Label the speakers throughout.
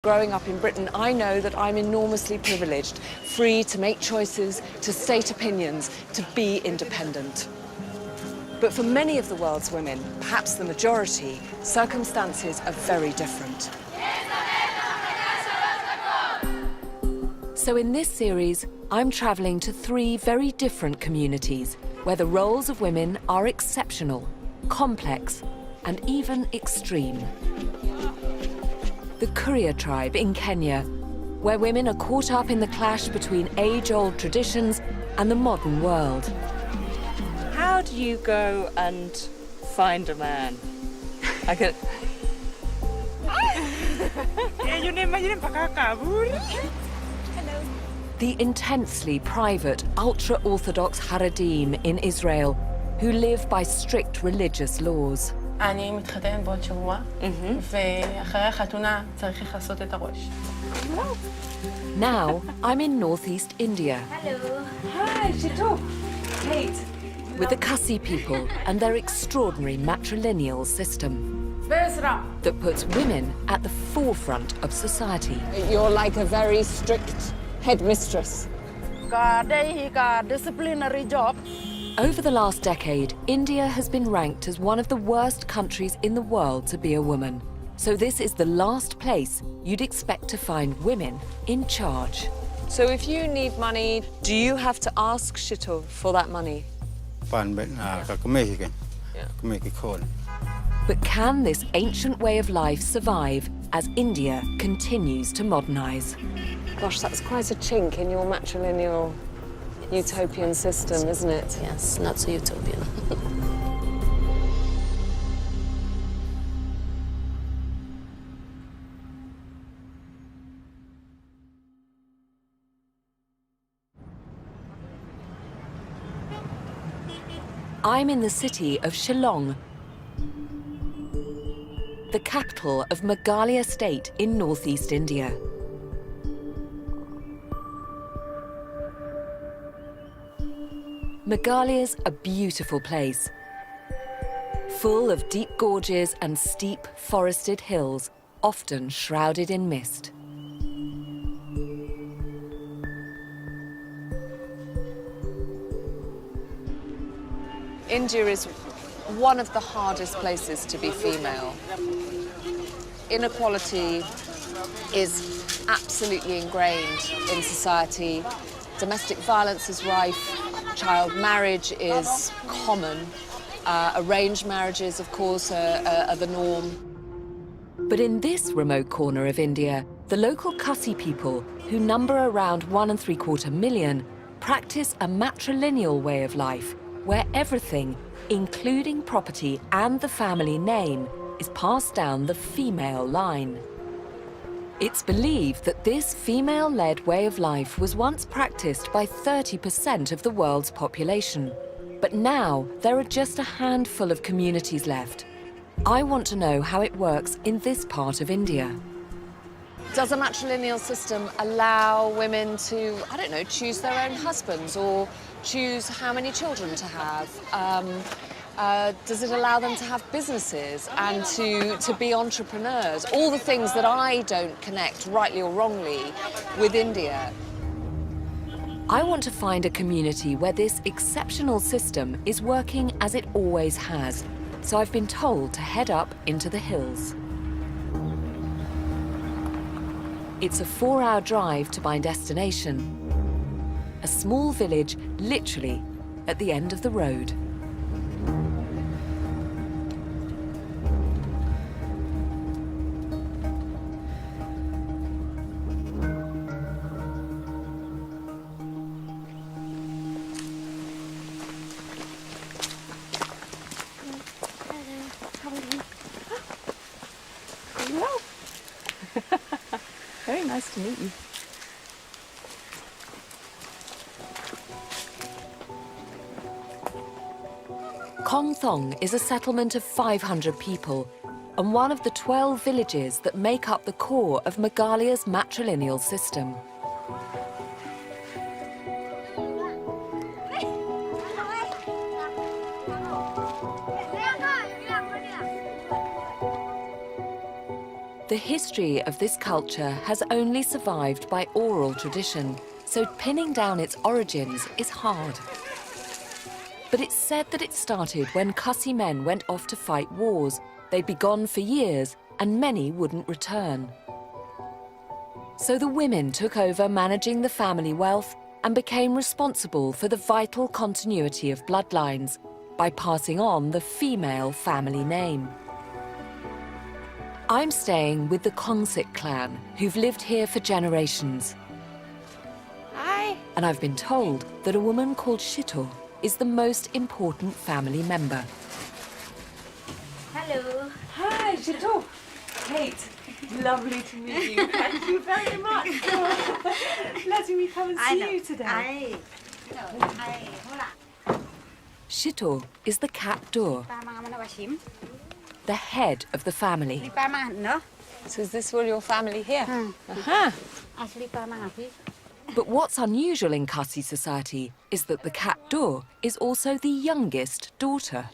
Speaker 1: Growing up in Britain, I know that I'm enormously privileged, free to make choices, to state opinions, to be independent. But for many of the world's women, perhaps the majority, circumstances are very different. So in this series, I'm travelling to 3 very different communities where the roles of women are exceptional, complex, and even extreme. The Kuria tribe in Kenya, where women are caught up in the clash between age-old traditions and the modern world.
Speaker 2: How do you go and find a man? I could...
Speaker 1: The intensely private, ultra-Orthodox Haredim in Israel, who live by strict religious laws.
Speaker 3: אני מתחתנת בעוד שבוע, ואחרי החתונה צריך לעשות את הראש.
Speaker 1: Now, I'm in northeast India.
Speaker 3: Hello. Hi, Shito. Kate.
Speaker 1: With the Kasi people and their extraordinary matrilineal system that puts women at the forefront of society.
Speaker 4: You're like a very strict headmistress.
Speaker 5: They got disciplinary job.
Speaker 1: Over the last decade, India has been ranked as one of the worst countries in the world to be a woman. So this is the last place you'd expect to find women in charge.
Speaker 4: So if you need money, do you have to ask Shito for that money?
Speaker 1: But can this ancient way of life survive as India continues to modernize?
Speaker 4: Gosh, that's quite a chink in your matrilineal utopian system, isn't it?
Speaker 3: Yes, not so utopian.
Speaker 1: I'm in the city of Shillong, the capital of Meghalaya state in northeast India. Meghalaya's a beautiful place, full of deep gorges and steep forested hills, often shrouded in mist.
Speaker 4: India is one of the hardest places to be female. Inequality is absolutely ingrained in society. Domestic violence is rife. Child marriage is common. Arranged marriages, of course, are the norm.
Speaker 1: But in this remote corner of India, the local Kasi people, who number around 1.75 million, practice a matrilineal way of life where everything, including property and the family name, is passed down the female line. It's believed that this female-led way of life was once practiced by 30% of the world's population. But now, there are just a handful of communities left. I want to know how it works in this part of India.
Speaker 4: Does a matrilineal system allow women to, I don't know, choose their own husbands or choose how many children to have? Does it allow them to have businesses and to be entrepreneurs? All the things that I don't connect, rightly or wrongly, with India.
Speaker 1: I want to find a community where this exceptional system is working as it always has. So I've been told to head up into the hills. It's a 4-hour drive to my destination. A small village, literally, at the end of the road.
Speaker 2: Very nice to meet you.
Speaker 1: Kong Thong is a settlement of 500 people and one of the 12 villages that make up the core of Meghalaya's matrilineal system. The history of this culture has only survived by oral tradition, so pinning down its origins is hard. But it's said that it started when Khasi men went off to fight wars. They'd be gone for years, and many wouldn't return. So the women took over managing the family wealth and became responsible for the vital continuity of bloodlines by passing on the female family name. I'm staying with the Kongsik clan, who've lived here for generations.
Speaker 2: Hi.
Speaker 1: And I've been told that a woman called Shito is the most important family member.
Speaker 5: Hello.
Speaker 2: Hi, Shito. Kate, lovely to meet you. Thank you very much for letting me come and see you today.
Speaker 1: Shito is the captor, the head of the family.
Speaker 4: So is this all your family here?
Speaker 1: But what's unusual in Khasi society is that the captor is also the youngest daughter.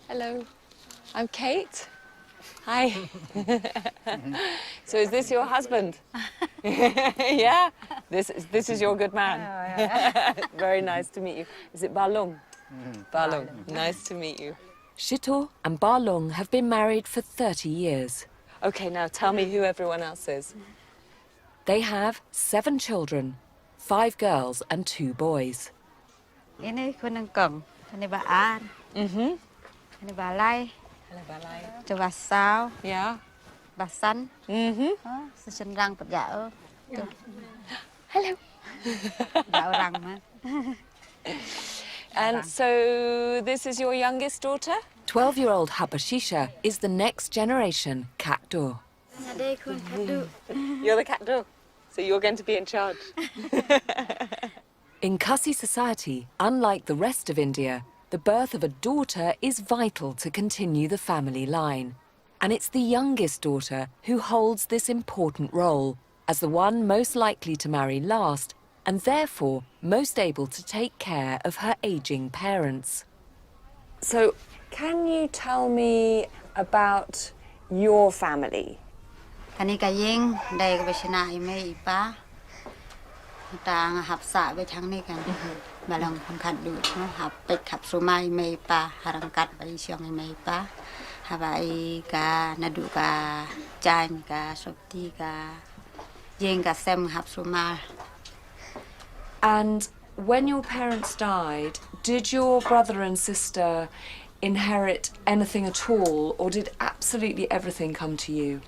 Speaker 4: Hello, I'm Kate. Hi. So is this your husband? Yeah? This is your good man? Very nice to meet you. Is it Balong? Balong. Nice to meet you.
Speaker 1: Shito and Balong have been married for 30 years.
Speaker 4: Okay, now tell me who everyone else is.
Speaker 1: They have 7 children, 5 girls and 2 boys.
Speaker 5: Ini kunang kong, ini ba an, ini ba lai,
Speaker 4: Hello, Balai.
Speaker 5: itu ba sao,
Speaker 4: Yeah?
Speaker 5: ba san, sesenrang pejao,
Speaker 4: Hello.
Speaker 5: ba orang mah.
Speaker 4: And so this is your youngest daughter?
Speaker 1: 12-year-old Habashisha is the next generation captor.
Speaker 4: You're the cat dog. So you're going to be in charge.
Speaker 1: In Khasi society, unlike the rest of India, the birth of a daughter is vital to continue the family line. And it's the youngest daughter who holds this important role, as the one most likely to marry last, and therefore most able to take care of her aging parents.
Speaker 4: So can you tell me about your family?
Speaker 5: Kani kayeng dai ka besina ime ipa, ta ngahap sa be thang ni kan, balang pangkat du, hap pek hap suma ime ipa, harangkat ba isyong ime ipa, habai ka nadu ka jan ka sopti ka, jeng ka sem hap suma.
Speaker 1: And when your parents died, did your brother and sister inherit anything at all, or did absolutely everything come to you?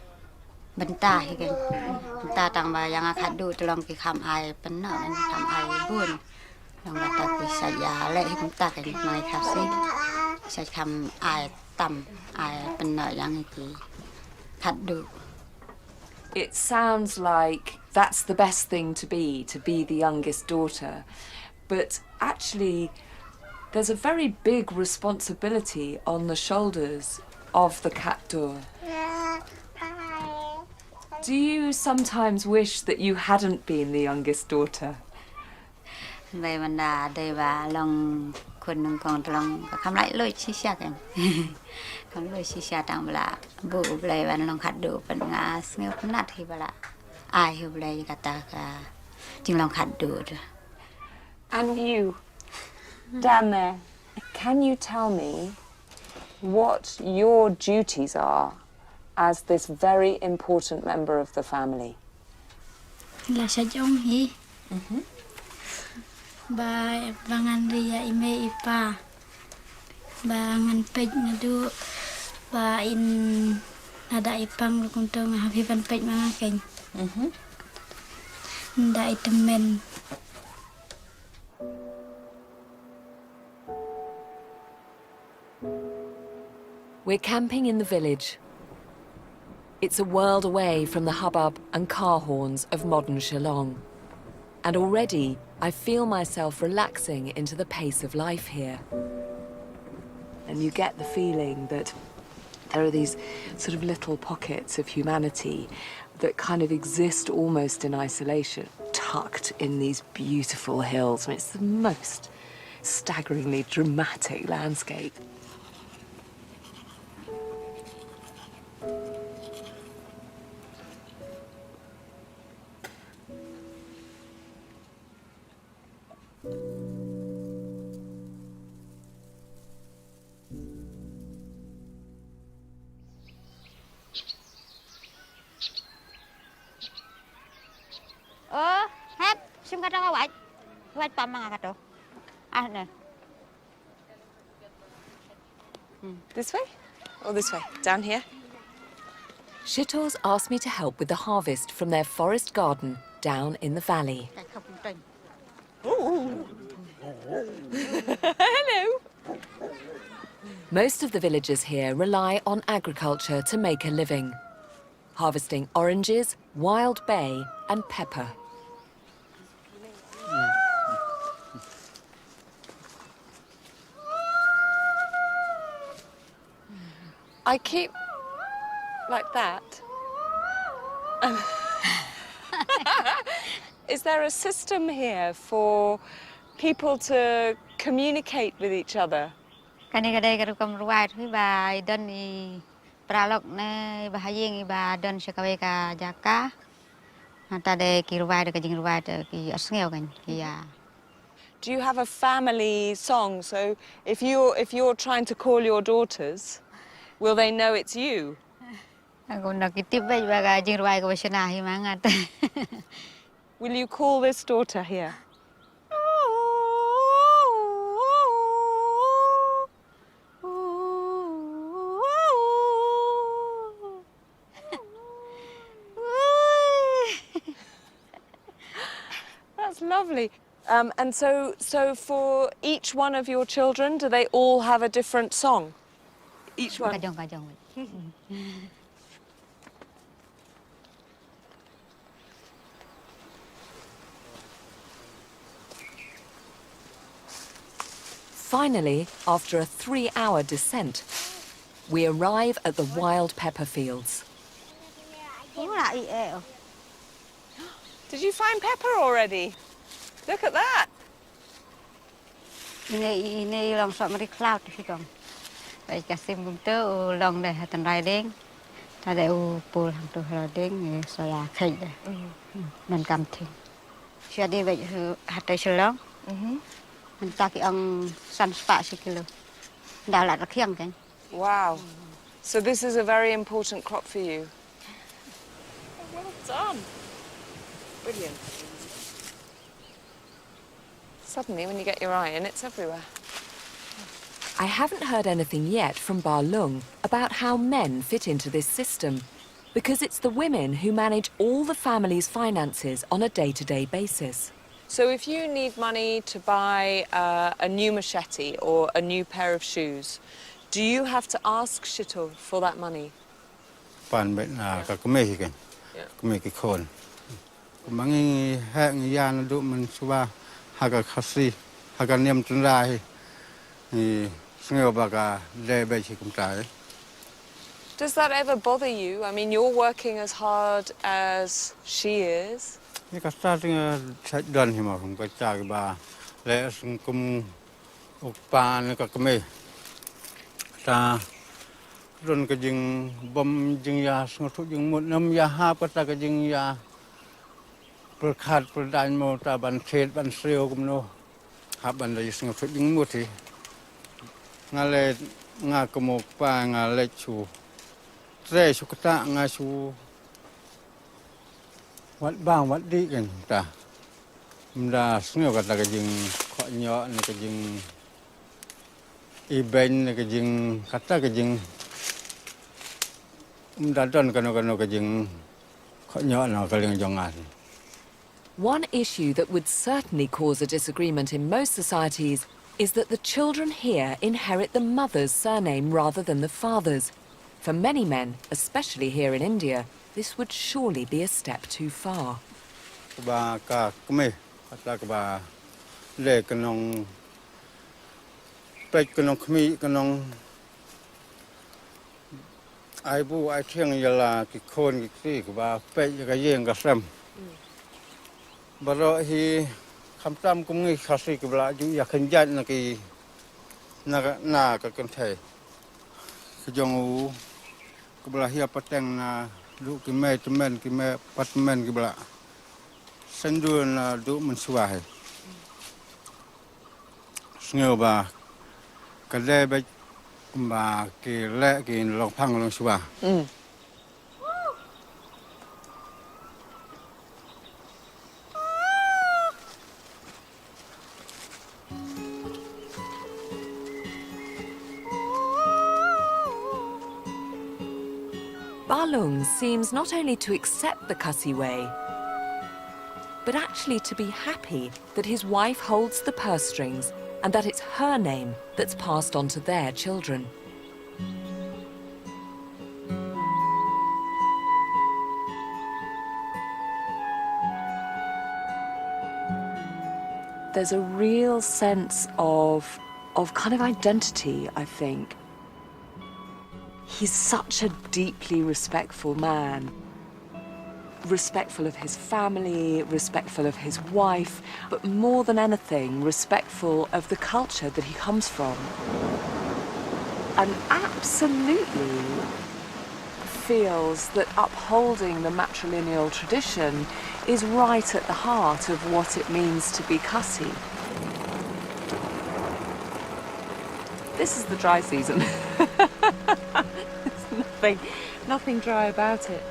Speaker 5: Benta hikan, benta tang ba yang akat du tolong ki kham ai penna man kham ai bun, long rata ki saya le hikan ta kan mai khasi, saya kham ai tam ai penna yang ki kat du.
Speaker 1: It sounds like that's the best thing to be the youngest daughter. But actually, there's a very big responsibility on the shoulders of the captor. Do you sometimes wish that you hadn't been the youngest daughter?
Speaker 5: Vậy mình đã đây và lòng quân nông còn lòng khám lại lôi chi xa kan, khám lôi chi xa tang bala bu bela và lòng khát đủ phần ngã nghe phần nát thì bala ai hiểu bela kata ka chừng lòng khát đủ.
Speaker 4: And you, down there, can you tell me what your duties are as this very important member of the family?
Speaker 6: Là sa jong hi. Ba bangan ria ime ipa. Bangan pej ngadu. Ba in ada ipang lukuntong happy pan pej mga keng. Nda itemen.
Speaker 1: We're camping in the village. It's a world away from the hubbub and car horns of modern Shillong. And already, I feel myself relaxing into the pace of life here. And you get the feeling that there are these sort of little pockets of humanity that kind of exist almost in isolation, tucked in these beautiful hills. I mean, it's the most staggeringly dramatic landscape.
Speaker 5: Hát, sim kata awak. Awak pamang kata. Ah, ne.
Speaker 2: This way? Or this way? Down here?
Speaker 1: Shitors asked me to help with the harvest from their forest garden down in the valley.
Speaker 2: Hello.
Speaker 1: Most of the villagers here rely on agriculture to make a living, harvesting oranges, wild bay and pepper.
Speaker 2: I keep like that. Is there a system here for people to communicate with each other?
Speaker 5: Cái này cái cầm ruai thì bà đơn thì pra lộc này bà hay gì bà đơn sẽ cái cái giá cả. Ta đây cái ruai được cái gì ruai được cái asngel cái cái.
Speaker 2: Do you have a family song? So if you're trying to call your daughters, will they know it's you?
Speaker 5: Aku nak kitip baik bagai jing ruai ke besena hi mangat.
Speaker 2: Will you call this daughter here? That's lovely. And so for each one of your children, do they all have a different song? Each one?
Speaker 5: Kajong.
Speaker 1: Finally, after a 3-hour descent, we arrive at the wild pepper fields.
Speaker 2: Did you find pepper already? Look at that.
Speaker 5: Ini long shot mari cloud sih kong. Baik kasih bumtu long deh hatan riding. Tadi pul hang tu riding saya khay deh. Nan kam thing. Jadi baik hatai selong. Mình ta cái ông săn spa xí kilo. Đào lại khiêng cái.
Speaker 2: Wow. So this is a very important crop for you. Well done. Brilliant. Suddenly, when you get your eye in, it's everywhere.
Speaker 1: I haven't heard anything yet from Ba Lung about how men fit into this system, because it's the women who manage all the family's finances on a day-to-day basis.
Speaker 2: So if you need money to buy a new machete or a new pair of shoes, do you have to ask Shito for that money?
Speaker 7: Pan bệnh là cả cái mê cái mê cái khôn, mà nghe hẹn nhà nó đụng mình xua hai cái khasi hai cái niệm chân ra thì sinh bà cả lê bê chỉ cũng trái.
Speaker 2: Does that ever bother you? I mean, you're working as hard as she is.
Speaker 7: Cái cách ta thì chạy đơn thì mà không có chạy cái bà lẽ sinh cùng oppa nó cả cái mê ta rồi cái dừng bom dừng ya sinh thuật dừng một năm ya hạp cái ta cái dừng yaประคัดประดานโมตาบันเทศบันเซียวกุมโนหาบันเลยสิ่งที่ยิ่งมุทีงาเลยงากโมกปางาเลยชูเร่ชุกตะงาชูวัดบ้างวัดดีกันตามันดาสิ่งกับตาก็ยิงขอเนาะนี่ก็ยิงอีเบนนี่ก็ยิงกัตตาก็ยิงมันดาดอนกันก็ยิงขอเนาะเนาะก็เรื่องจงงาน
Speaker 1: One issue that would certainly cause a disagreement in most societies is that the children here inherit the mother's surname rather than the father's. For many men, especially here in India, this would surely be a step too far.
Speaker 7: Ba ka kme kata ka ba le kanong pek kanong kmi kanong ai bu ai thiang yala ki khon ki si ka ba pek ka yeng ka sam ba ro hi kham tam kum ngi khasi ka bla ju ya khan jan na ki na ka kan thai ka jong u ka bla hi pateng na lu ki me temen ki me patmen ki bla Senduan du men suai. ngờ bà cái lẽ bây bà cái lẽ cái lọc phăng lọc xua.
Speaker 1: Ba Lung seems not only to accept the Khasi way, but actually to be happy that his wife holds the purse strings and that it's her name that's passed on to their children. There's a real sense of kind of identity, I think. He's such a deeply respectful man. Respectful of his family, respectful of his wife, but more than anything, respectful of the culture that he comes from. And absolutely feels that upholding the matrilineal tradition is right at the heart of what it means to be Khasi. This is the dry season. There's nothing dry about it.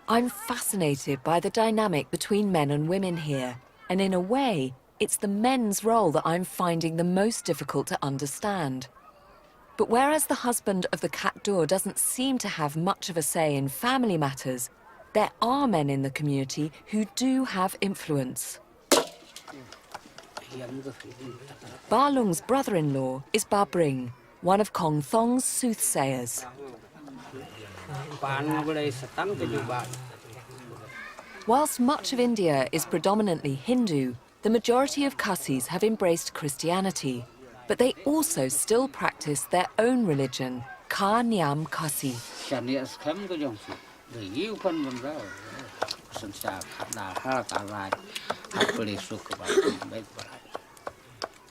Speaker 1: I'm fascinated by the dynamic between men and women here, and in a way, it's the men's role that I'm finding the most difficult to understand. But whereas the husband of the Katdur doesn't seem to have much of a say in family matters, there are men in the community who do have influence. Ba Lung's brother-in-law is Ba Bring, one of Kong Thong's soothsayers. Whilst much of India is predominantly Hindu, the majority of Khasis have embraced Christianity, but they also still practice their own religion, Ka Niam Khasi.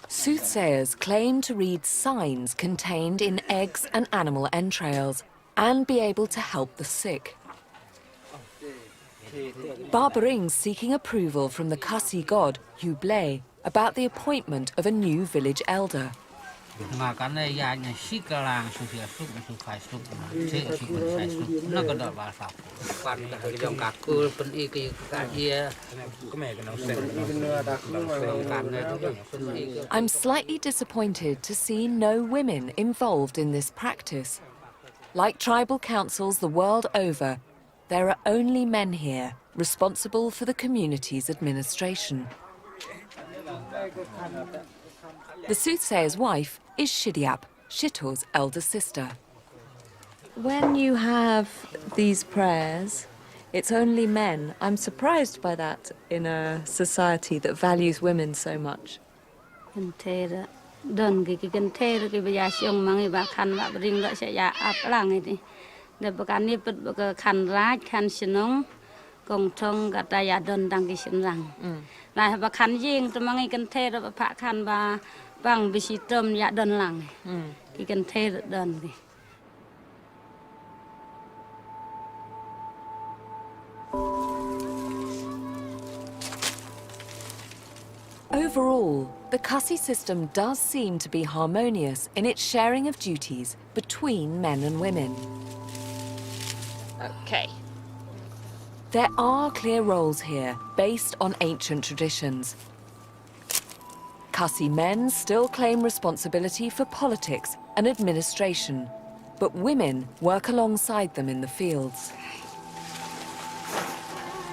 Speaker 1: Soothsayers claim to read signs contained in eggs and animal entrails and be able to help the sick. Ba Bring's seeking approval from the Khasi god, Huble, about the appointment of a new village elder. I'm slightly disappointed to see no women involved in this practice. Like tribal councils the world over, there are only men here responsible for the community's administration. The soothsayer's wife is Shidiap, Shitor's elder sister. When you have these prayers, it's only men. I'm surprised by that in a society that values women so much. Overall, the Khasi system does seem to be harmonious in its sharing of duties between men and women.
Speaker 4: Okay.
Speaker 1: There are clear roles here, based on ancient traditions. Khasi men still claim responsibility for politics and administration, but women work alongside them in the fields.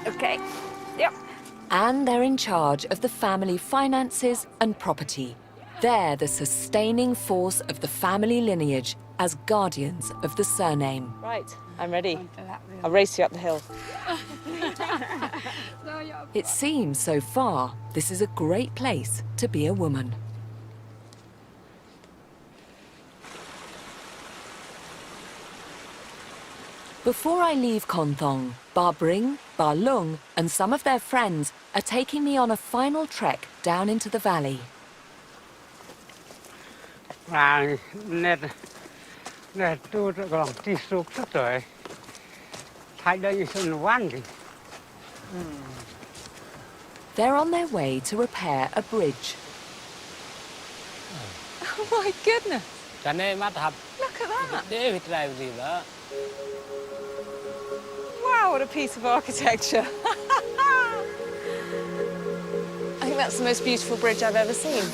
Speaker 4: Okay. Yep.
Speaker 1: And they're in charge of the family finances and property. They're the sustaining force of the family lineage as guardians of the surname.
Speaker 4: Right, I'm ready. I'll race you up the hill.
Speaker 1: It seems so far this is a great place to be a woman. Before I leave Konthong, Ba Bring, Ba Lung and some of their friends are taking me on a final trek down into the valley.
Speaker 7: nè tu còn ti sụp rất rồi thay đây xuân văn thì
Speaker 1: They're on their way to repair a bridge. Oh my goodness!
Speaker 8: Cho nên mắt hấp
Speaker 1: Look at that!
Speaker 8: để vịt lại gì đó.
Speaker 1: Wow, what a piece of architecture! I think that's the most beautiful bridge I've ever seen.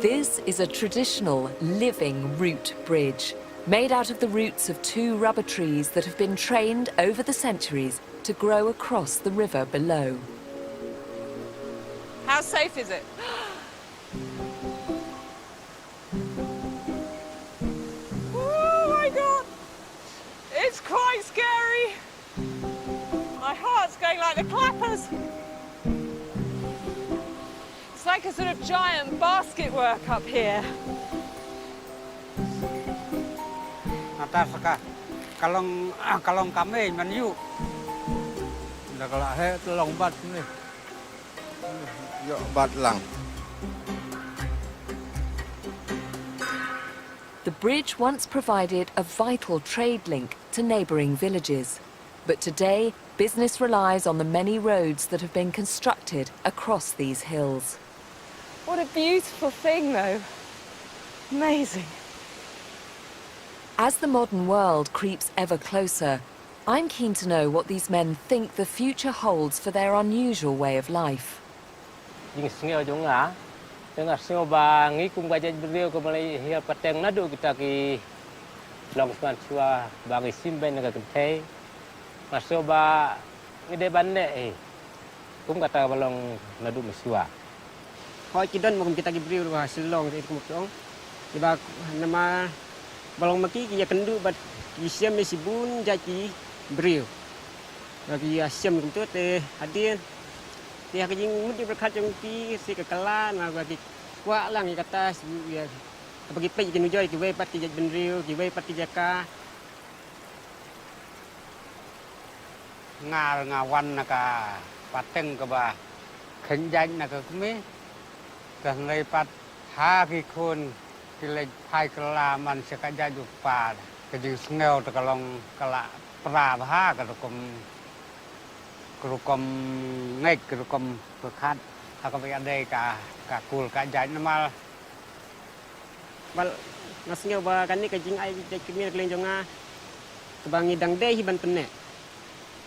Speaker 1: This is a traditional, living root bridge, made out of the roots of 2 rubber trees that have been trained over the centuries to grow across the river below. How safe is it? Oh my God! It's quite scary! My heart's going like the clappers. It's like a sort of giant basket work up here.
Speaker 7: atas kalong kami meniup dah kalau saya tolong bat ni yo bat lang.
Speaker 1: The bridge once provided a vital trade link to neighbouring villages. But today, business relies on the many roads that have been constructed across these hills. What a beautiful thing, though. Amazing. As the modern world creeps ever closer, I'm keen to know what these men think the future holds for their unusual way of life.
Speaker 8: Tengah sioba ngikum gajah beliau kembali hiap pateng nadu kita ki long swan chua bagi simben naga kentei masoba ngide bande kum kata balong nadu mesua
Speaker 9: Koi kidan makum kita ki beliau wa silong itu kumutong tiba nama balong maki ki kendu bat ki siam mesibun jaki beliau bagi siam kumtu te hadin dia kajing mudi berkat jong ki si kekalan bagi kuat lang kata ya bagi pe ki nujoy ki we pat ki benriu ki we pat ki jaka
Speaker 7: ngawan naka pateng ke ba khenjang naka kumi kan lei pat ha ki kun ki lei phai kala man se ka ja ju pa ke ji sneo to kalong kala pra ha ka kom kerukom ngek kerukom berkat aku ada ka kul ka jai normal
Speaker 9: bal nasnya ba kan ni kajing ai kini keleng jonga kebangi dang dei hiban penne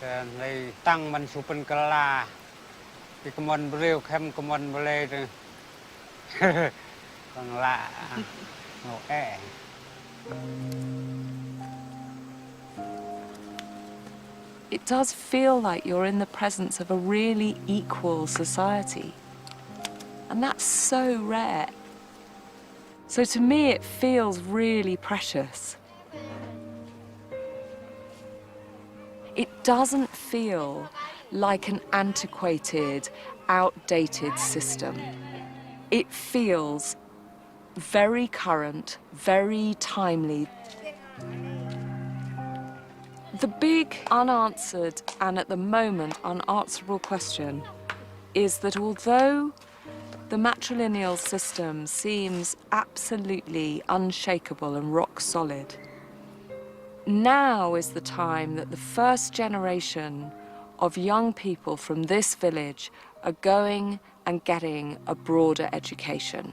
Speaker 7: dan lei tang man supen kala di kemon beliau kem kemon boleh tu bang la no
Speaker 1: It does feel like you're in the presence of a really equal society. And that's so rare. So to me, it feels really precious. It doesn't feel like an antiquated, outdated system. It feels very current, very timely. The big unanswered and at the moment unanswerable question is that although the matrilineal system seems absolutely unshakable and rock solid, now is the time that the first generation of young people from this village are going and getting a broader education.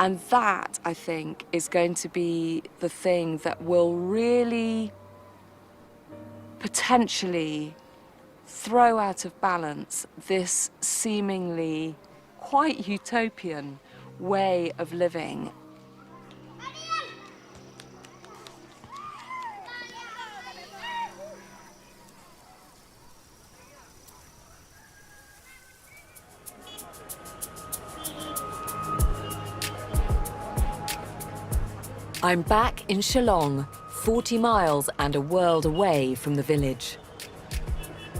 Speaker 1: And that, I think, is going to be the thing that will really potentially throw out of balance this seemingly quite utopian way of living. I'm back in Shillong, 40 miles and a world away from the village.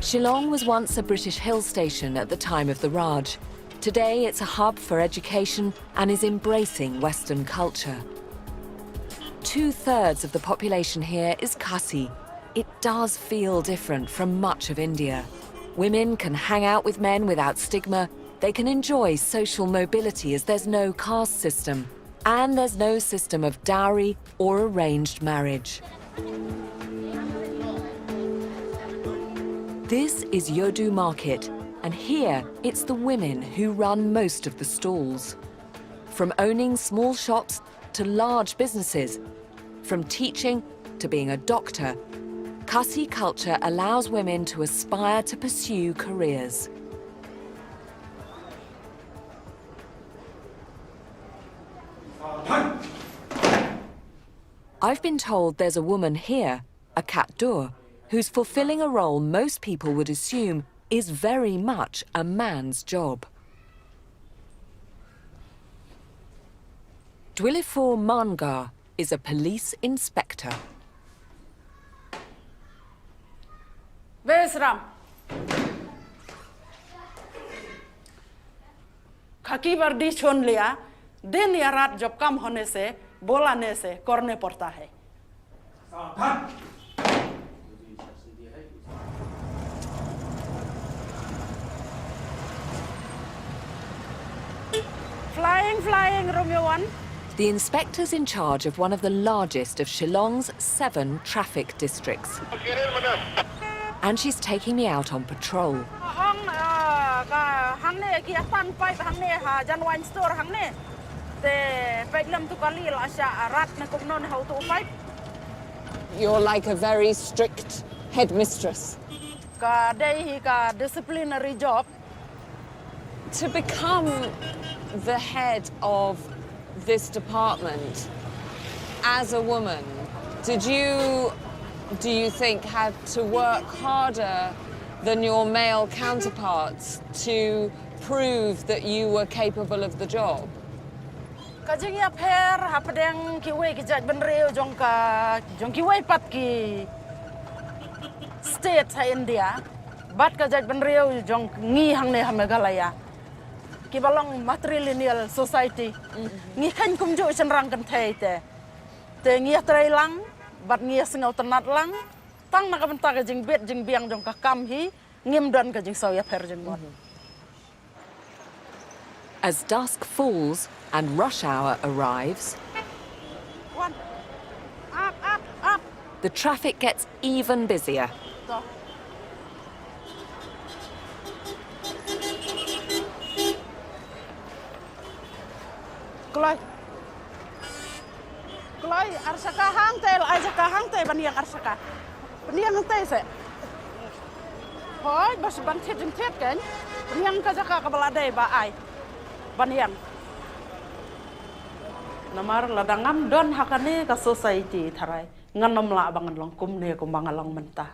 Speaker 1: Shillong was once a British hill station at the time of the Raj. Today it's a hub for education and is embracing Western culture. 2/3 of the population here is Khasi. It does feel different from much of India. Women can hang out with men without stigma, They can enjoy social mobility as there's no caste system, and there's no system of dowry or arranged marriage. This is Yodu Market, and here it's the women who run most of the stalls. From owning small shops to large businesses, from teaching to being a doctor, Khasi culture allows women to aspire to pursue careers. I've been told there's a woman here, a Katdur, who's fulfilling a role most people would assume is very much a man's job. Dwilifor Mangar is a police inspector.
Speaker 3: Besram. Khaki vardi chon liya, दिन या रात जब कम होने से, बोलाने से, करने पड़ता है. Flying, Romeo 1.
Speaker 1: The inspector's in charge of one of the largest of Shillong's 7 traffic districts. And she's taking me out on patrol.
Speaker 4: You're like a very strict headmistress.
Speaker 3: Disciplinary job.
Speaker 4: To become the head of this department as a woman, do you think, have to work harder than your male counterparts to prove that you were capable of the job?
Speaker 3: Kajing ya per hapadeng kiwe kijat benreo jong kiwe pat ki state sa India bat kajat benreo jong ngi hang ne hamegalaya ki balong matrilineal society ngi kan kumjo senrang kan thai te ngi trai lang bat ngi sngau tanat lang tang na kabenta kajing bet jing biang jong ka kam hi ngim don kajing sau ya per jing mon.
Speaker 1: As dusk falls and rush hour arrives,
Speaker 3: Up.
Speaker 1: the traffic gets even busier.
Speaker 3: Kelai arsaka hang tel baniang arsaka. Baniang tel se. Hoi bas ban thet kan. Baniang ka jaka ka balade ba ai. Baniang. Namar ladangam don hakane ka society tharai. Nganom la bangan long kumne ko bangalong mentah.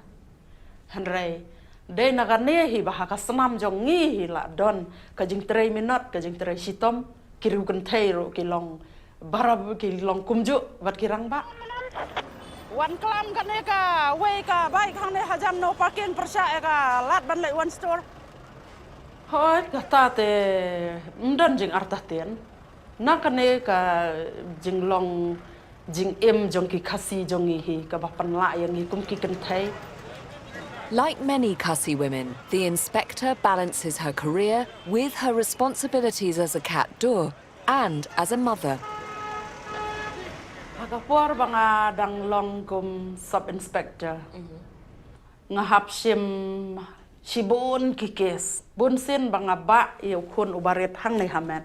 Speaker 3: Hanrai de nagane hi bah ka senam jong ngi hi la don ka jing 3 minute ka jing 3 sitom kiru kan thairo ki long barab ki long kumju wat kirang ba. Wan klam kane ka we ka bai khang ne hajam no parking persya ka lat ban lai one store. Hoi kata te mdon jing artatian. Nakane ka jing long jing jong ki khasi jong hi ka bapan la yang hi kum ki kan thai.
Speaker 1: Like many Khasi women, the inspector balances her career with her responsibilities as a Katdur and as a mother.
Speaker 3: Kapur banga dang long kum sub inspector. Ngahap sim sibun ki kes. Bun sin banga ba yu kun ubaret hang nei hamet.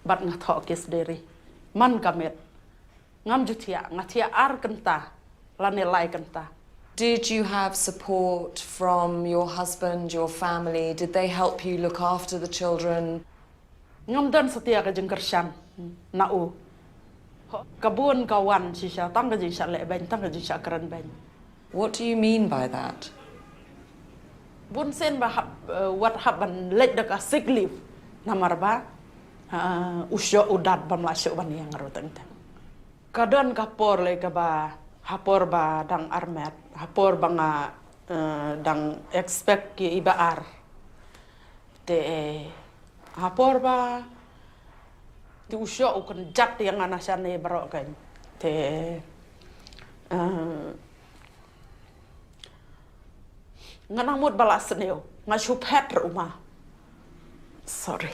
Speaker 3: Bat ngathok kes deri. Man kamet. Ngam jutia ngatia ar kenta. Lanelai kenta.
Speaker 4: Did you have support from your husband, your family? Did they help you look after the children?
Speaker 3: Ngam dan setia ka jeng kersan nau. Kabun kawan sisa tang ka jeng sa le ben tang ka jeng sa kran ben.
Speaker 4: What do you mean by that?
Speaker 3: Bun sen ba what happen let the sick leave. Namar ba usyo udat ban masuk ban yang roteng. Kadon kapor le ka ba hapor ba dang armet hapor banga dang expect ki ibaar te hapor ba ti usyo ukon jat yang anasane baro kan te nganang mut balas neo ngasupet rumah Sorry.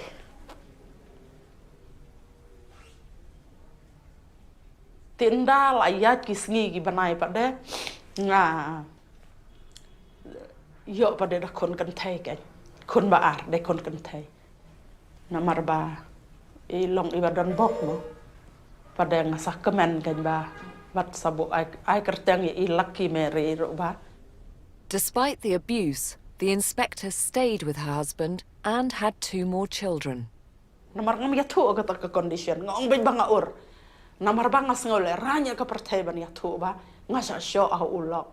Speaker 3: Tinda layat kisngi gibanai pada nga yo pada dah kon kan thai kan kon baar dai kon kan thai namar ba ilong ibadan bok mo pada nga sakmen kan ba wat sabo ai kerteng i lucky mary ro ba.
Speaker 1: Despite the abuse, the inspector stayed with her husband and had 2 more children.
Speaker 3: Namar ngam ya thu ka condition ngong ben banga ur namar banga ngole ranya ka pertai ban ya thu ba ngasa sho a ulok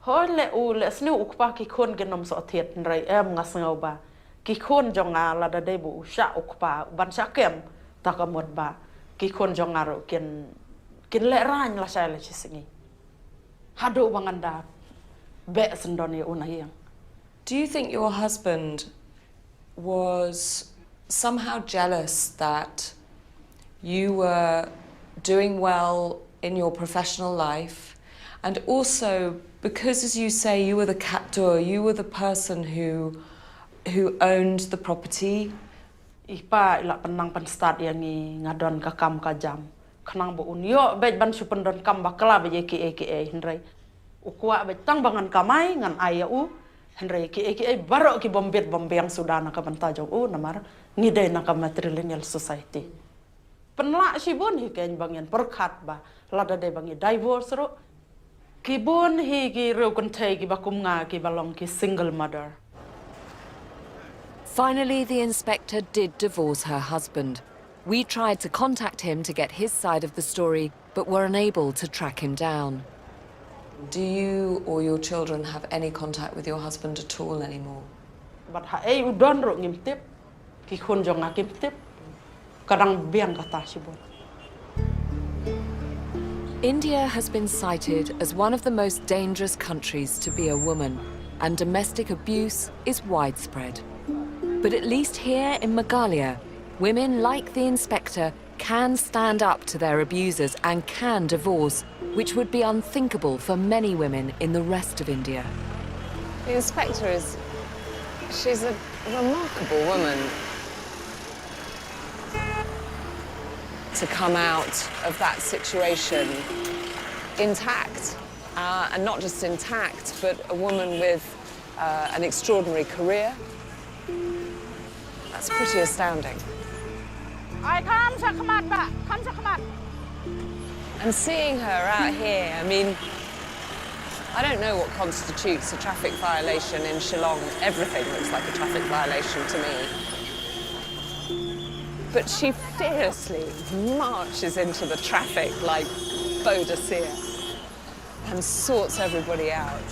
Speaker 3: hole ule snu ukpa ki khon genom so thiet rai em ngas ngau ba ki khon jonga la da dei bu sha ukpa ban sha kem ta ka mod ba ki khon jonga ro ken le rany la sha le chisingi hado banganda be sendoni unayang.
Speaker 4: Do you think your husband was somehow jealous that you were doing well in your professional life, and also because, as you say, you were the captor, you were the person who owned the property?
Speaker 3: Ipa ila penang pen start yang ngadon ka kam ka jam khnang bo unyo be ban su pendon kam bakla be ki henrai ukwa be tang bangan kamai ngan ayau henrai ki baro ki bombet sudah ka banta jong namar ngidai na ka matrilineal society. Penla si bon hi ken bangian perkhat ba lada de bangi divorce ro ki bon hi ki ro kon thai ki bakum nga ki balong ki single mother.
Speaker 1: Finally, the inspector did divorce her husband. We tried to contact him to get his side of the story, but were unable to track him down.
Speaker 4: Do you or your children have any contact with your husband at all anymore?
Speaker 3: But ha udon ro ngim tip ki khon jong ngim tip kadang biang kata si bon.
Speaker 1: India has been cited as one of the most dangerous countries to be a woman, and domestic abuse is widespread. But at least here in Meghalaya, women like the inspector can stand up to their abusers and can divorce, which would be unthinkable for many women in the rest of India.
Speaker 4: The inspector she's a remarkable woman. To come out of that situation intact, and not just intact, but a woman with an extraordinary career. That's pretty astounding. And seeing her out here, I mean, I don't know what constitutes a traffic violation in Shillong. Everything looks like a traffic violation to me. But she fiercely marches into the traffic like Bodicea and sorts everybody out.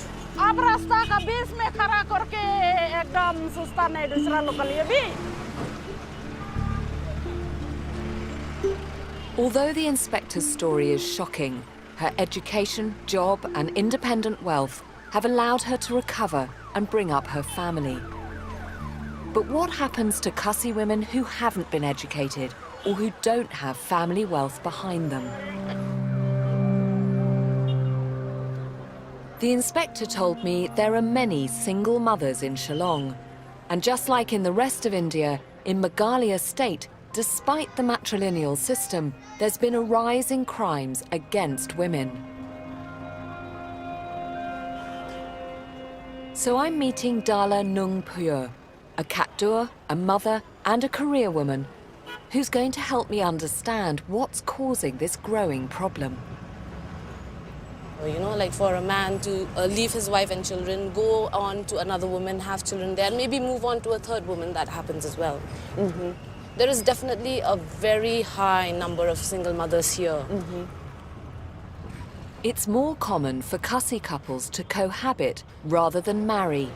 Speaker 1: Although the inspector's story is shocking, her education, job and independent wealth have allowed her to recover and bring up her family. But what happens to Khasi women who haven't been educated or who don't have family wealth behind them? The inspector told me there are many single mothers in Shillong. And just like in the rest of India, in Meghalaya state, despite the matrilineal system, there's been a rise in crimes against women. So I'm meeting Dala Nung Puyur, a captor, a mother and a career woman who's going to help me understand what's causing this growing problem.
Speaker 10: You know, like for a man to leave his wife and children, go on to another woman, have children there, and maybe move on to a third woman, that happens as well. Mm-hmm. There is definitely a very high number of single mothers here. Mm-hmm.
Speaker 1: It's more common for Khasi couples to cohabit rather than marry.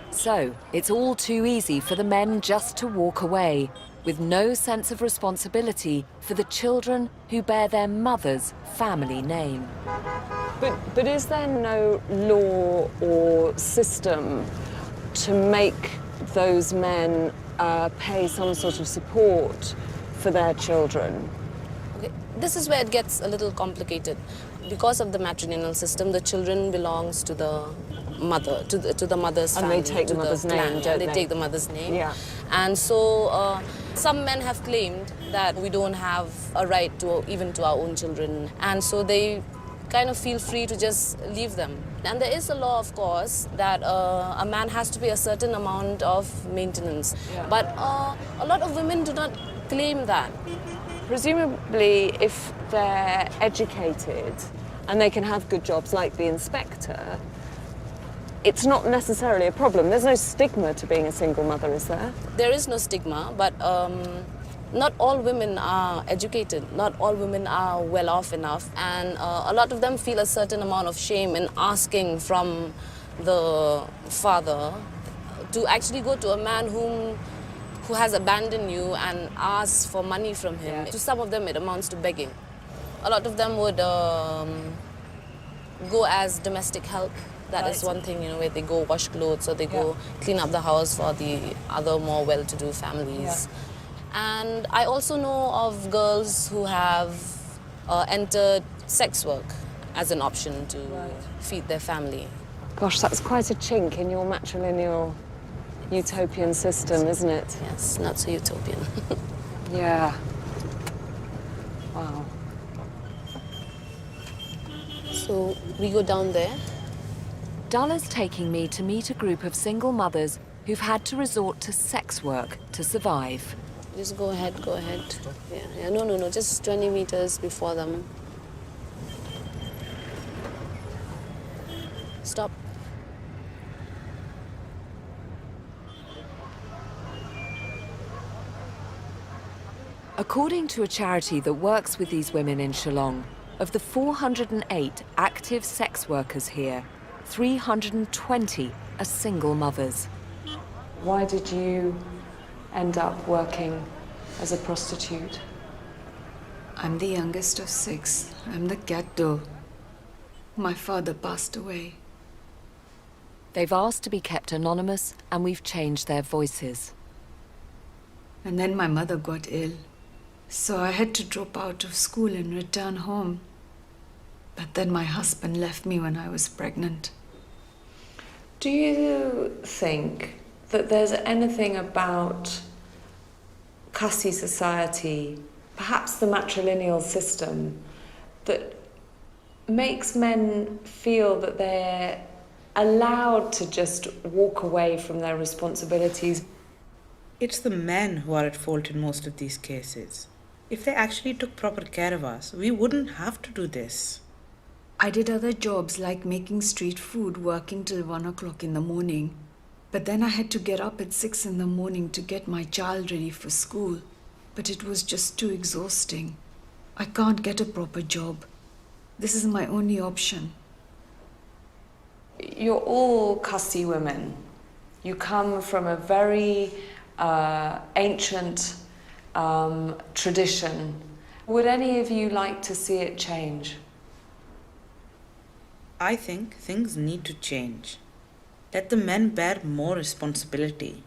Speaker 1: So it's all too easy for the men just to walk away, with no sense of responsibility for the children who bear their mother's family name.
Speaker 4: But is there no law or system to make those men pay some sort of support for their children?
Speaker 10: Okay. This is where it gets a little complicated. Because of the matrilineal system, the children belongs to the mother, to the mother's family.
Speaker 4: And they take the mother's name, don't
Speaker 10: they
Speaker 4: they?
Speaker 10: take the mother's name.
Speaker 4: Yeah.
Speaker 10: And so some men have claimed that we don't have a right to even to our own children. And so they kind of feel free to just leave them. And there is a law, of course, that a man has to pay a certain amount of maintenance.
Speaker 4: Yeah.
Speaker 10: But a lot of women do not claim that.
Speaker 4: Presumably, if they're educated and they can have good jobs like the inspector, it's not necessarily a problem. There's no stigma to being a single mother, is there?
Speaker 10: There is no stigma, but not all women are educated. Not all women are well off enough. And a lot of them feel a certain amount of shame in asking from the father to actually go to a man who has abandoned you and ask for money from him.
Speaker 4: Yeah.
Speaker 10: To some of them, it amounts to begging. A lot of them would go as domestic help. That is one thing, where they go wash clothes or they go clean up the house for the other more well-to-do families.
Speaker 4: Yeah.
Speaker 10: And I also know of girls who have entered sex work as an option to feed their family.
Speaker 4: Gosh, that's quite a chink in your matrilineal utopian system, isn't it?
Speaker 10: Yes, not so utopian.
Speaker 4: Yeah. Wow.
Speaker 10: So we go down there.
Speaker 1: Dulla's taking me to meet a group of single mothers who've had to resort to sex work to survive.
Speaker 10: Just go ahead, go ahead. Yeah, no, just 20 meters before them. Stop.
Speaker 1: According to a charity that works with these women in Shillong, of the 408 active sex workers here, 320 are single mothers.
Speaker 4: Why did you end up working as a prostitute?
Speaker 11: I'm the youngest of 6. I'm the cat doll. My father passed away.
Speaker 1: They've asked to be kept anonymous, and we've changed their voices.
Speaker 11: And then my mother got ill. So I had to drop out of school and return home. But then my husband left me when I was pregnant.
Speaker 4: Do you think that there's anything about Khasi society, perhaps the matrilineal system, that makes men feel that they're allowed to just walk away from their responsibilities?
Speaker 12: It's the men who are at fault in most of these cases. If they actually took proper care of us, we wouldn't have to do this.
Speaker 11: I did other jobs like making street food, working till 1 o'clock in the morning. But then I had to get up at 6 in the morning to get my child ready for school. But it was just too exhausting. I can't get a proper job. This is my only option.
Speaker 4: You're all Khasi women. You come from a very ancient tradition. Would any of you like to see it change?
Speaker 12: I think things need to change. Let the men bear more responsibility.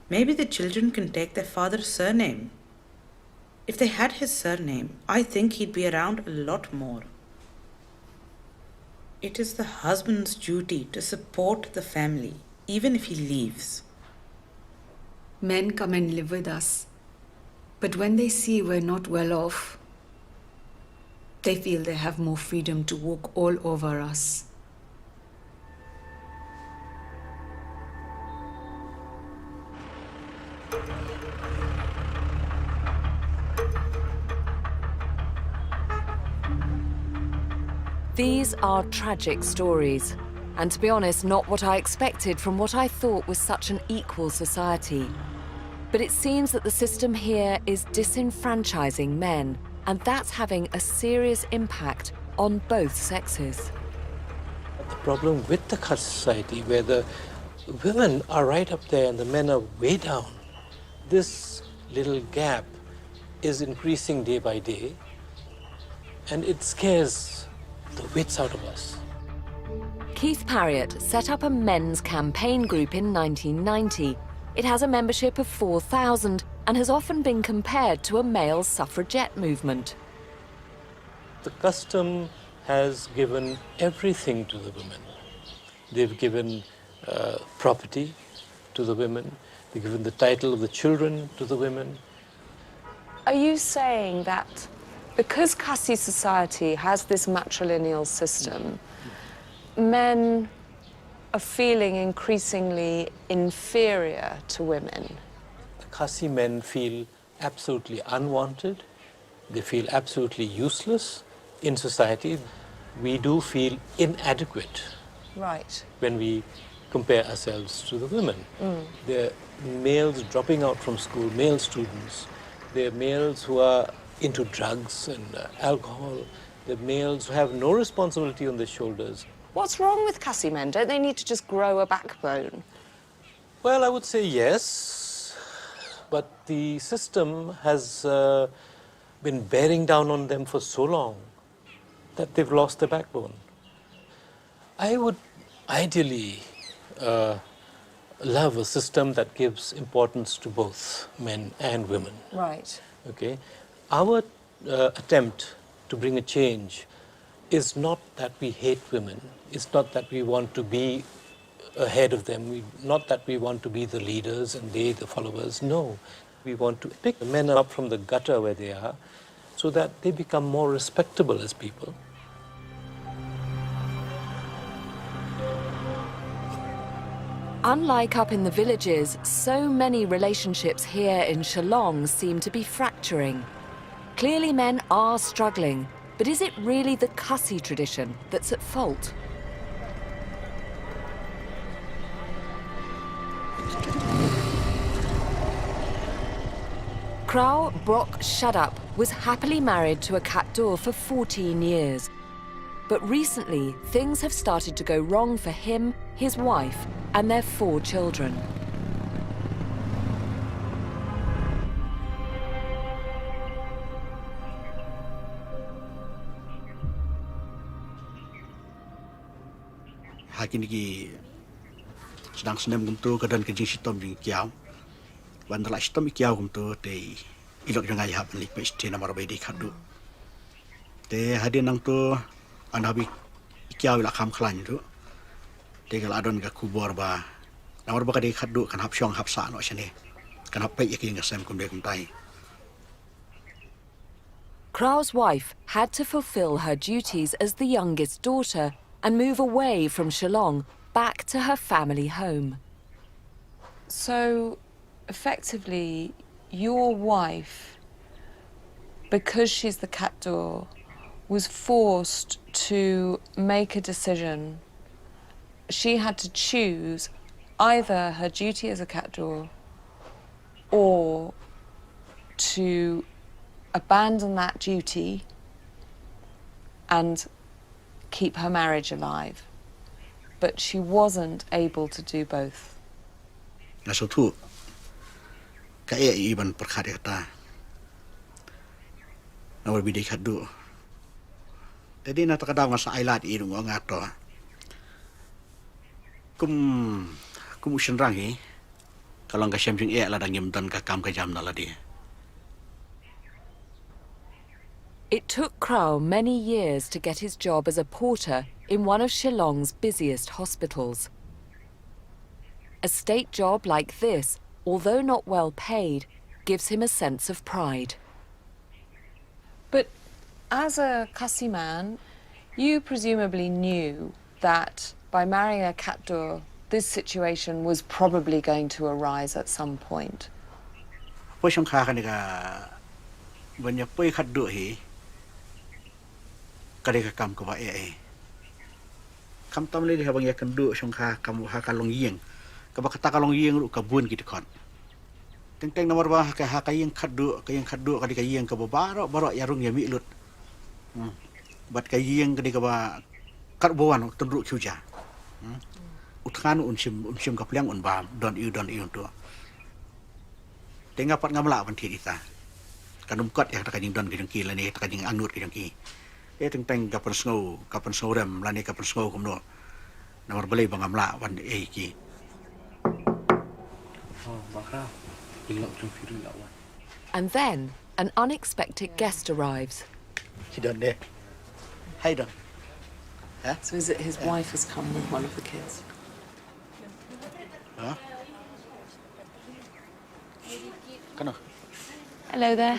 Speaker 12: Maybe the children can take their father's surname. If they had his surname, I think he'd be around a lot more. It is the husband's duty to support the family, even if he leaves.
Speaker 11: Men come and live with us. But when they see we're not well off, they feel they have more freedom to walk all over us.
Speaker 1: These are tragic stories, and to be honest, not what I expected from what I thought was such an equal society. But it seems that the system here is disenfranchising men, and that's having a serious impact on both sexes.
Speaker 13: The problem with the caste society, where the women are right up there and the men are way down, this little gap is increasing day by day, and it scares the wits out of us.
Speaker 1: Keith Parriott set up a men's campaign group in 1990. It has a membership of 4,000 and has often been compared to a male suffragette movement.
Speaker 13: The custom has given everything to the women. They've given property to the women. They've given the title of the children to the women.
Speaker 4: Are you saying that because Kasi society has this matrilineal system, men are feeling increasingly inferior to women?
Speaker 13: The Kasi men feel absolutely unwanted. They feel absolutely useless in society. We do feel inadequate.
Speaker 4: Right.
Speaker 13: When we compare ourselves to the women. There are males dropping out from school, male students. There are males who are into drugs and alcohol. There are males who have no responsibility on their shoulders.
Speaker 4: What's wrong with Kasi men? Don't they need to just grow a backbone?
Speaker 13: Well, I would say yes, but the system has been bearing down on them for so long that they've lost their backbone. I would ideally love a system that gives importance to both men and women.
Speaker 4: Right.
Speaker 13: Okay? Our attempt to bring a change is not that we hate women. It's not that we want to be ahead of them. Not that we want to be the leaders and they the followers. No. We want to pick the men up from the gutter where they are so that they become more respectable as people.
Speaker 1: Unlike up in the villages, so many relationships here in Shillong seem to be fracturing. Clearly men are struggling, but is it really the Kasi tradition that's at fault? Krau Brock Shadup was happily married to a Katdur for 14 years. But recently, things have started to go wrong for him, his wife, and their 4 children.
Speaker 14: Hakin lagi sedang senam kumtu kedan kejing sitom jing kiau. Bandala sitom kiau kumtu te ilok jangai hab lik pe ste namar bai di khadu. Te hadin nang tu anabi kiau la kham khlan tu. Te gal adon ga kubor ba namar ba ka di khadu kan hab syong hab sa no shane. Kan hab pe yakin ngasem kum de kum tai.
Speaker 1: Krau's wife had to fulfill her duties as the youngest daughter and move away from Shillong back to her family home.
Speaker 4: So, effectively, your wife, because she's the Katdur, was forced to make a decision. She had to choose either her duty as a Katdur or to abandon that duty and keep her marriage alive. But she wasn't able to do both.
Speaker 14: Nasutu kaya iban perkara kata nawar bidai khadu. Jadi na takadaw nga sa ailat irung nga to. Kum usin rangi kalau nga siyam jing la dangim dan ka kam ka jam na la dia.
Speaker 1: It took Krau many years to get his job as a porter in one of Shillong's busiest hospitals. A state job like this, although not well paid, gives him a sense of pride.
Speaker 4: But as a Kasi man, you presumably knew that by marrying a Katdur, this situation was probably going to arise at some point.
Speaker 14: Poisong ka ka banyak poi khadu hi kadeka kam ko ba kam tam le ha bang ya kandu song kha kam ha kalong yeng ka ba kata kalong yeng ru ka bun ki kon teng nomor ba ka ha kayeng khadu ka di kayeng ka ba baro ya rung ya mi lut bat kayeng ka di ka ba kar bowan tundru chuja utkan unsim ka plang un ba don iu to tenga pat ngamla ban thi ita kanum kot ya ta kajing don ki la ni ta kajing anut ki teng kapan snow rem lani kapan snow kumno namar beli bangamla wan ki
Speaker 1: And then an unexpected guest arrives.
Speaker 14: Sidon de hai don
Speaker 4: So is it his wife has come with one of the kids? Hello there.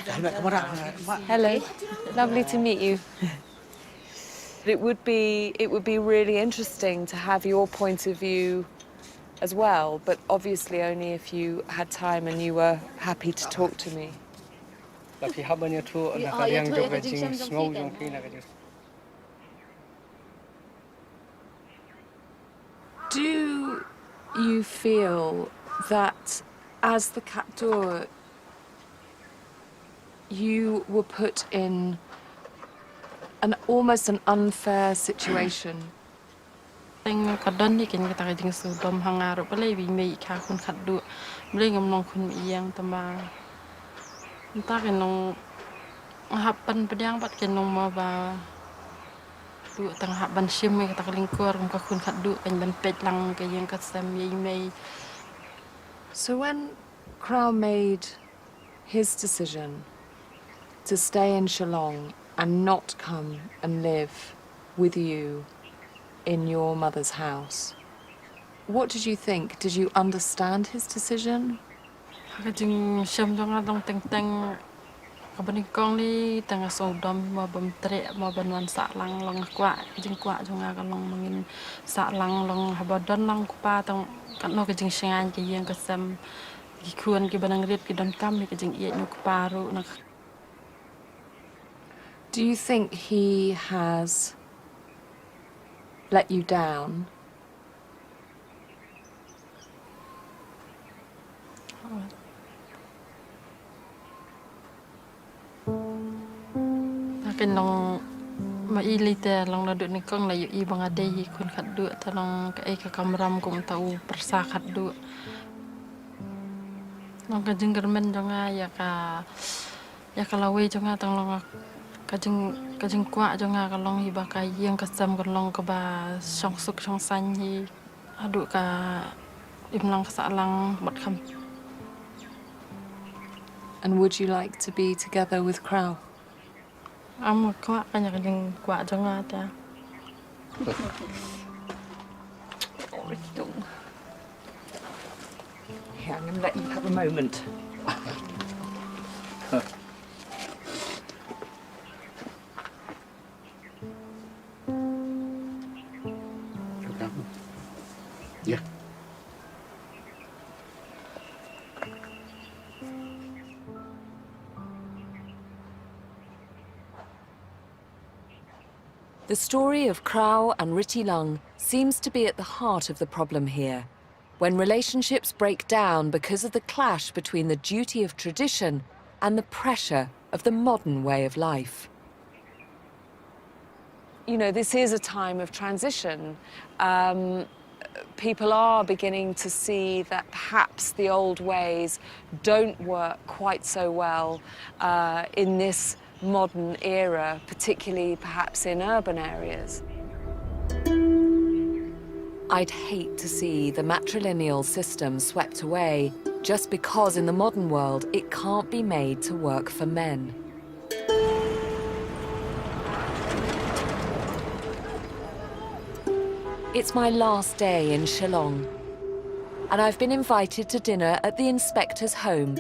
Speaker 4: Hello. Lovely to meet you. It would be really interesting to have your point of view as well, but obviously only if you had time and you were happy to talk to me. Do you feel that as the captor you were put in almost an unfair situation?
Speaker 3: Teng kadon ni kin kata kajing sudom hangarap balai bi mei ka kun khaddu balai ngam kun iyang tamba entah kenong hapan pedang pat kenong ma ba du tang haban sim mai kata kelingkor ka kun khaddu kan ban pet lang ke yang kat sam yei mei.
Speaker 1: So when Crow made his decision to stay in Shillong and not come and live with you in your mother's house, what did you think? Did you understand his decision?
Speaker 3: Kajing sim dong adong teng teng kabaning kong ni tengah sodom ma bam tre ma banwan sak lang long kwa jing kwa jonga kalong mangin sak lang long habadon lang kupa tong kan no kajing singan ke yang kasam ki kuan ki banang rit ki don kam ni kajing iet nu kupa ru nak.
Speaker 1: Do you think he has let you down?
Speaker 3: Cái nông mà y lý tè lòng là được nên con là y bằng ở đây con khát được ta lòng cái camera cũng tahu persa khát được lòng cái jeng germen jonga ya kalau jonga tang lòng cái jeng kuat jonga kalau hiba kai yang kesam kan lòng ke ba song suk song san hi adu ka im lang sa lang bot kham.
Speaker 1: And would you like to be together with Crow?
Speaker 3: Am kuat kan yang kuat jonga ta.
Speaker 1: Here, I'm going to let you have a moment.
Speaker 14: Yeah.
Speaker 1: The story of Crow and Ritti Lung seems to be at the heart of the problem here. When relationships break down because of the clash between the duty of tradition and the pressure of the modern way of life. You know, this is a time of transition. People are beginning to see that perhaps the old ways don't work quite so well in this modern era, particularly perhaps in urban areas. I'd hate to see the matrilineal system swept away just because in the modern world it can't be made to work for men. It's my last day in Shillong, and I've been invited to dinner at the inspector's home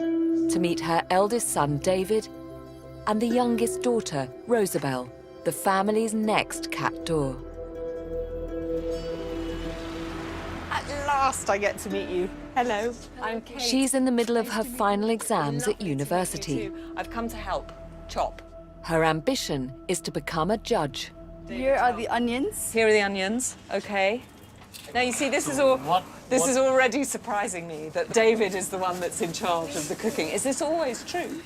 Speaker 1: to meet her eldest son, David, and the youngest daughter, Rosabelle, the family's next captor.
Speaker 2: At last I get to meet you. Hello, I'm Kate.
Speaker 1: She's in the middle of her final exams at university.
Speaker 2: I've come to help. Chop.
Speaker 1: Her ambition is to become a judge.
Speaker 2: Here are the onions. Here are the onions. Okay. Now you see, this is already surprising me that David is the one that's in charge of the cooking. Is this always true?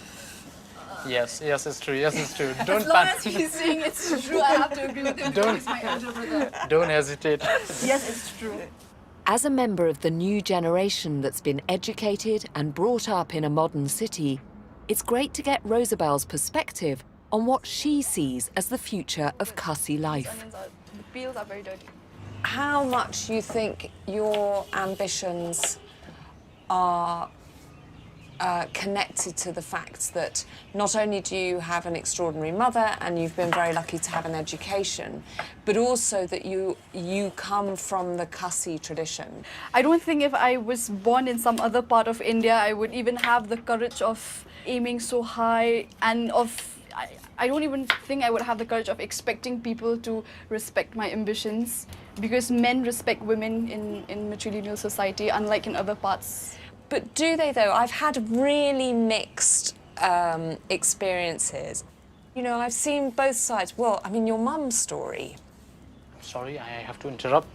Speaker 15: Yes, it's true. Yes, it's true.
Speaker 2: As long as he's saying it's true, I have to agree with him.
Speaker 15: Don't hesitate.
Speaker 2: Yes, it's true.
Speaker 1: As a member of the new generation that's been educated and brought up in a modern city, it's great to get Rosabelle's perspective on what she sees as the future of Khasi life.
Speaker 2: The peels are very dirty.
Speaker 4: How much you think your ambitions are connected to the fact that not only do you have an extraordinary mother and you've been very lucky to have an education, but also that you come from the Kasi tradition.
Speaker 16: I don't think if I was born in some other part of India, I would even have the courage of aiming so high and I don't even think I would have the courage of expecting people to respect my ambitions, because men respect women in matrilineal society, unlike in other parts.
Speaker 4: But do they, though? I've had really mixed experiences. You know, I've seen both sides. Well, I mean, your mum's story.
Speaker 15: Sorry, I have to interrupt.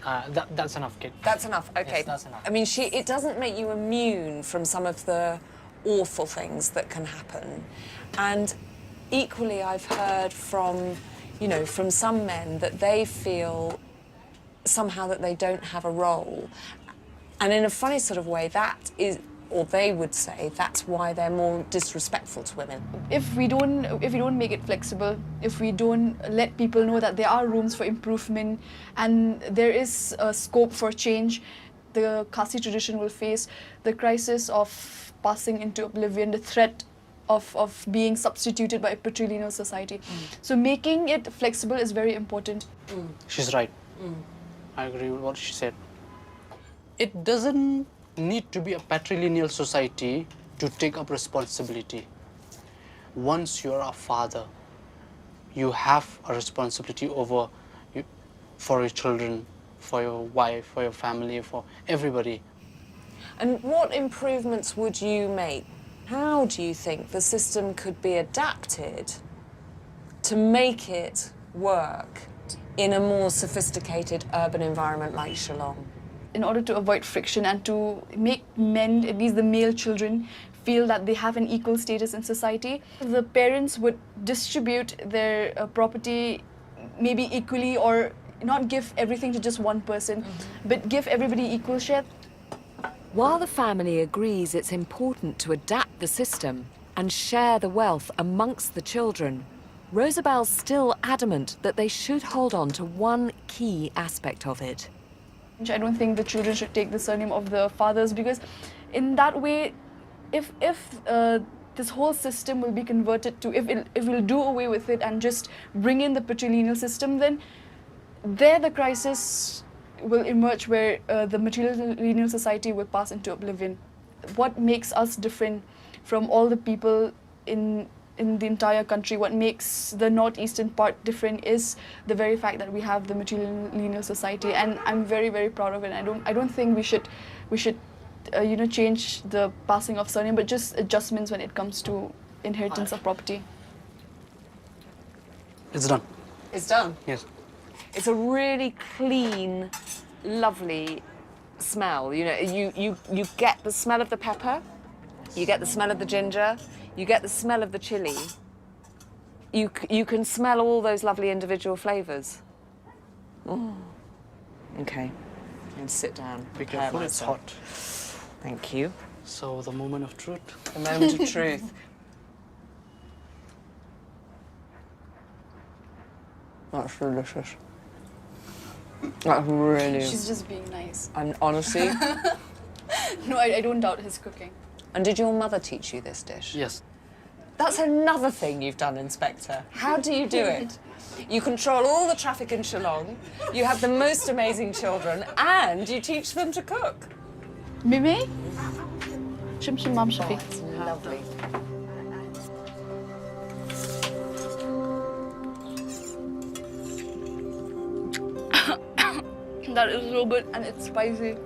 Speaker 15: That's enough, kid.
Speaker 4: That's enough, okay.
Speaker 15: Yes, that's enough.
Speaker 4: I mean, it doesn't make you immune from some of the awful things that can happen. And equally, I've heard from, you know, from some men that they feel somehow that they don't have a role. And in a funny sort of way, that is, or they would say, that's why they're more disrespectful to women.
Speaker 16: If we don't make it flexible, if we don't let people know that there are rooms for improvement and there is a scope for change, the Kasi tradition will face the crisis of passing into oblivion, the threat of being substituted by a patrilineal society. So making it flexible is very important.
Speaker 15: She's right. I agree with what she said. It doesn't need to be a patrilineal society to take up responsibility. Once you're a father, you have a responsibility for your children, for your wife, for your family, for everybody.
Speaker 4: And what improvements would you make? How do you think the system could be adapted to make it work in a more sophisticated urban environment like Shillong?
Speaker 16: In order to avoid friction and to make men, at least the male children, feel that they have an equal status in society, the parents would distribute their property maybe equally, or not give everything to just one person, but give everybody equal share.
Speaker 1: While the family agrees it's important to adapt the system and share the wealth amongst the children, Rosabel's still adamant that they should hold on to one key aspect of it.
Speaker 16: I don't think the children should take the surname of the fathers, because in that way, if this whole system will be converted to, if we'll do away with it and just bring in the patrilineal system, then there the crisis will emerge where the matrilineal society will pass into oblivion. What makes us different from all the people in the entire country, what makes the northeastern part different is the very fact that we have the matrilineal society, and I'm very, very proud of it. I don't think we should change the passing of surname, but just adjustments when it comes to inheritance of property.
Speaker 15: It's done.
Speaker 4: It's done?
Speaker 15: Yes.
Speaker 4: It's a really clean, lovely smell. You know, you get the smell of the pepper, you get the smell of the ginger, you get the smell of the chili. You can smell all those lovely individual flavours. Okay, and sit down.
Speaker 15: Be careful, it's hot.
Speaker 4: Thank you.
Speaker 15: So, the moment of truth.
Speaker 4: The moment of truth. That's delicious. That's really...
Speaker 16: She's just being nice.
Speaker 4: And honestly...
Speaker 16: No, I don't doubt his cooking.
Speaker 4: And did your mother teach you this dish?
Speaker 15: Yes.
Speaker 4: That's another thing you've done, Inspector. How do you do it? You control all the traffic in Shillong, you have the most amazing children, and you teach them to cook.
Speaker 16: Mimi? Shim Mam Shafi.
Speaker 4: It's lovely.
Speaker 16: That is so good, and it's spicy.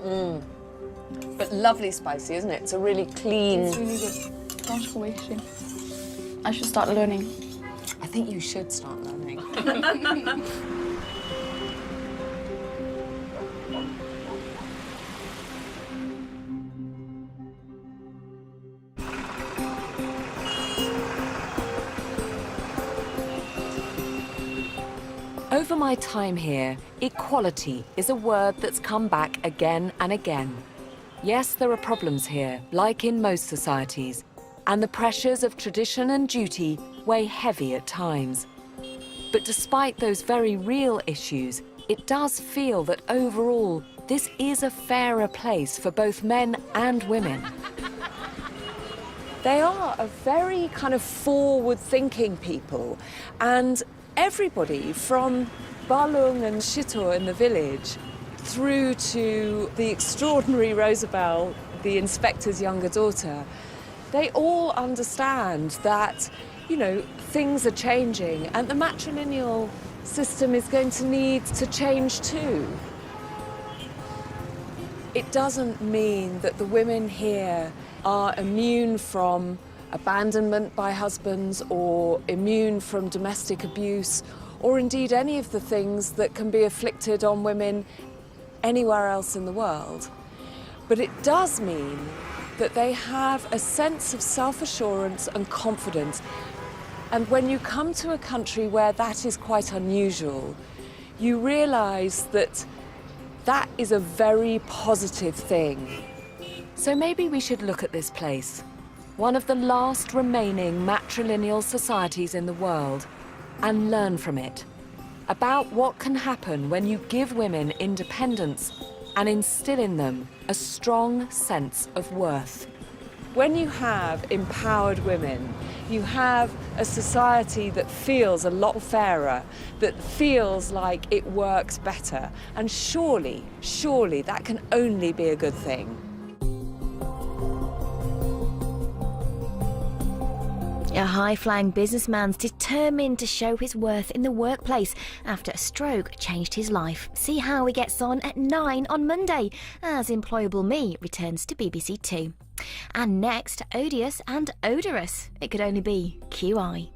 Speaker 4: But lovely spicy, isn't it? It's a really clean...
Speaker 16: It's really good. Transformation. I should start learning.
Speaker 4: I think you should start learning.
Speaker 1: Over my time here, equality is a word that's come back again and again. Yes, there are problems here, like in most societies, and the pressures of tradition and duty weigh heavy at times. But despite those very real issues, it does feel that overall, this is a fairer place for both men and women.
Speaker 2: They are a very kind of forward-thinking people, and everybody from Balung and Shito in the village through to the extraordinary Rosabelle, the inspector's younger daughter, they all understand that, you know, things are changing and the matrilineal system is going to need to change too. It doesn't mean that the women here are immune from abandonment by husbands or immune from domestic abuse or indeed any of the things that can be afflicted on women anywhere else in the world. But it does mean that they have a sense of self-assurance and confidence. And when you come to a country where that is quite unusual, you realise that that is a very positive thing.
Speaker 1: So maybe we should look at this place, one of the last remaining matrilineal societies in the world, and learn from it about what can happen when you give women independence and instill in them a strong sense of worth.
Speaker 2: When you have empowered women, you have a society that feels a lot fairer, that feels like it works better, and surely that can only be a good thing.
Speaker 17: A high-flying businessman's determined to show his worth in the workplace after a stroke changed his life. See how he gets on at 9 on Monday as Employable Me returns to BBC Two. And next, Odious and Odorous. It could only be QI.